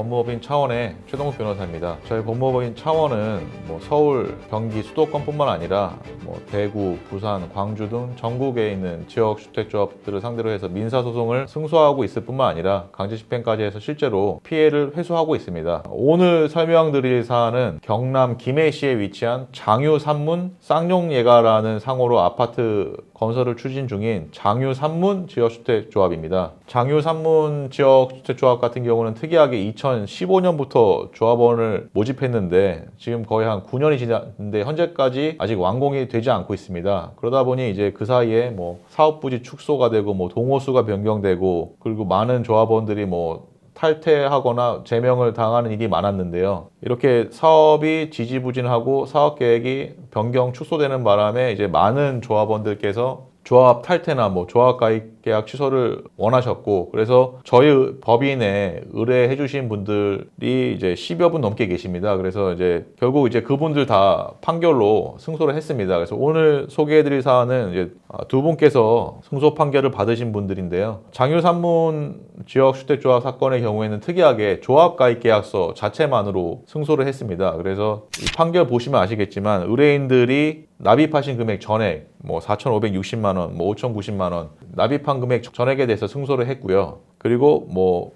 법무법인 차원의 최동욱 변호사입니다. 저희 법무법인 차원은 서울, 경기, 수도권뿐만 아니라 대구, 부산, 광주 등 전국에 있는 지역주택조합들을 상대로 해서 민사소송을 승소하고 있을 뿐만 아니라 강제집행까지 해서 실제로 피해를 회수하고 있습니다. 오늘 설명드릴 사안은 경남 김해시에 위치한 장유산문 쌍용예가라는 상호로 아파트 건설을 추진 중인 장유산문 지역주택조합입니다. 장유산문 지역주택조합 같은 경우는 특이하게 2015년부터 조합원을 모집했는데 지금 거의 한 9년이 지났는데 현재까지 아직 완공이 되지 않고 있습니다. 그러다 보니 이제 그 사이에 사업부지 축소가 되고 동호수가 변경되고 그리고 많은 조합원들이 탈퇴하거나 제명을 당하는 일이 많았는데요. 이렇게 사업이 지지부진하고 사업 계획이 변경 축소되는 바람에 이제 많은 조합원들께서 조합 탈퇴나 조합 가입 계약 취소를 원하셨고, 그래서 저희 법인에 의뢰해 주신 분들이 이제 10여 분 넘게 계십니다. 그래서 이제 결국 이제 그분들 다 판결로 승소를 했습니다. 그래서 오늘 소개해 드릴 사안은 이제 두 분께서 승소 판결을 받으신 분들인데요. 장유산문 지역주택조합 사건의 경우에는 특이하게 조합 가입 계약서 자체만으로 승소를 했습니다. 그래서 이 판결 보시면 아시겠지만 의뢰인들이 납입하신 금액 전액 4,560만 원, 5,090만 원 납입한 금액 전액에 대해서 승소를 했고요. 그리고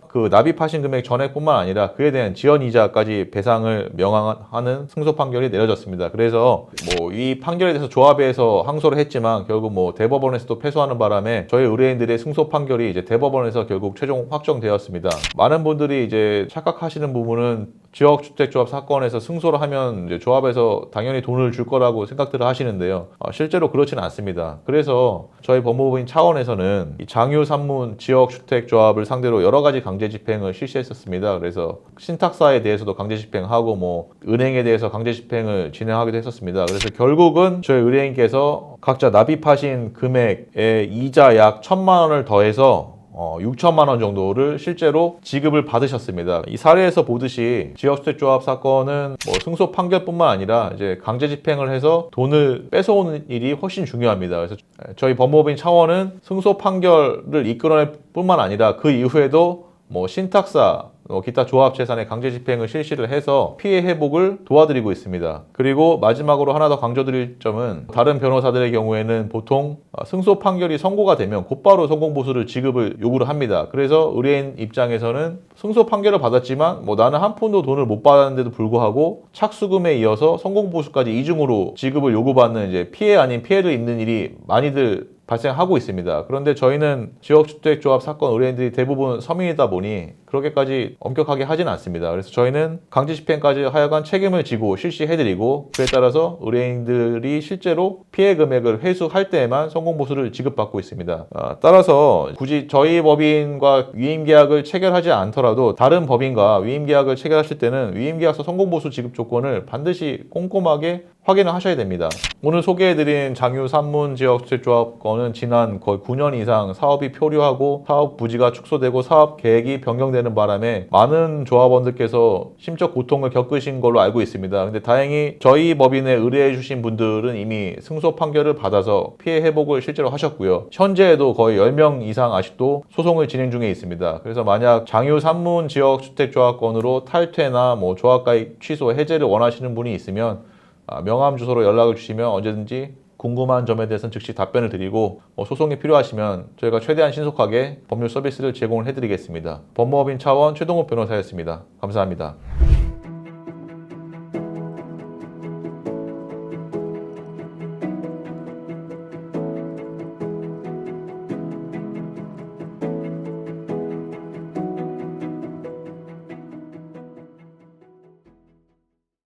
그 납입하신 금액 전액뿐만 아니라 그에 대한 지연 이자까지 배상을 명하는 승소 판결이 내려졌습니다. 그래서 이 판결에 대해서 조합에서 항소를 했지만 결국 대법원에서도 패소하는 바람에 저희 의뢰인들의 승소 판결이 이제 대법원에서 결국 최종 확정되었습니다. 많은 분들이 이제 착각하시는 부분은 지역주택조합 사건에서 승소를 하면 이제 조합에서 당연히 돈을 줄 거라고 생각들을 하시는데요. 실제로 그렇지는 않습니다. 그래서 저희 법무법인 차원에서는 이 장유산문 지역주택조합을 상대로 여러 가지 강제 집행을 실시했었습니다. 그래서 신탁사에 대해서도 강제 집행하고 은행에 대해서 강제 집행을 진행하기도 했었습니다. 그래서 결국은 저희 의뢰인께서 각자 납입하신 금액의 이자 약 1,000만 원을 더해서 6천만 원 정도를 실제로 지급을 받으셨습니다. 이 사례에서 보듯이 지역주택조합 사건은 승소 판결뿐만 아니라 이제 강제 집행을 해서 돈을 뺏어오는 일이 훨씬 중요합니다. 그래서 저희 법무법인 차원은 승소 판결을 이끌어낼 뿐만 아니라 그 이후에도 신탁사, 기타 조합 재산의 강제 집행을 실시를 해서 피해 회복을 도와드리고 있습니다. 그리고 마지막으로 하나 더 강조드릴 점은 다른 변호사들의 경우에는 보통 승소 판결이 선고가 되면 곧바로 성공보수를 지급을 요구를 합니다. 그래서 의뢰인 입장에서는 승소 판결을 받았지만 나는 한 푼도 돈을 못 받았는데도 불구하고 착수금에 이어서 성공보수까지 이중으로 지급을 요구받는 이제 피해 아닌 피해를 입는 일이 많이들 발생하고 있습니다. 그런데 저희는 지역주택조합 사건 의뢰인들이 대부분 서민이다 보니 그렇게까지 엄격하게 하진 않습니다. 그래서 저희는 강제 집행까지 하여간 책임을 지고 실시해드리고 그에 따라서 의뢰인들이 실제로 피해 금액을 회수할 때에만 성공보수를 지급받고 있습니다. 따라서 굳이 저희 법인과 위임계약을 체결하지 않더라도 다른 법인과 위임계약을 체결하실 때는 위임계약서 성공보수 지급 조건을 반드시 꼼꼼하게 확인을 하셔야 됩니다. 오늘 소개해드린 장유산문 지역주택조합 건은 지난 거의 9년 이상 사업이 표류하고 사업 부지가 축소되고 사업 계획이 변경되는 바람에 많은 조합원들께서 심적 고통을 겪으신 걸로 알고 있습니다. 근데 다행히 저희 법인에 의뢰해 주신 분들은 이미 승소 판결을 받아서 피해 회복을 실제로 하셨고요. 현재에도 거의 10명 이상 아직도 소송을 진행 중에 있습니다. 그래서 만약 장유산문 지역주택조합 건으로 탈퇴나 조합가입 취소 해제를 원하시는 분이 있으면 명함 주소로 연락을 주시면 언제든지 궁금한 점에 대해서는 즉시 답변을 드리고 소송이 필요하시면 저희가 최대한 신속하게 법률 서비스를 제공을 해드리겠습니다. 법무법인 차원 최동욱 변호사였습니다. 감사합니다.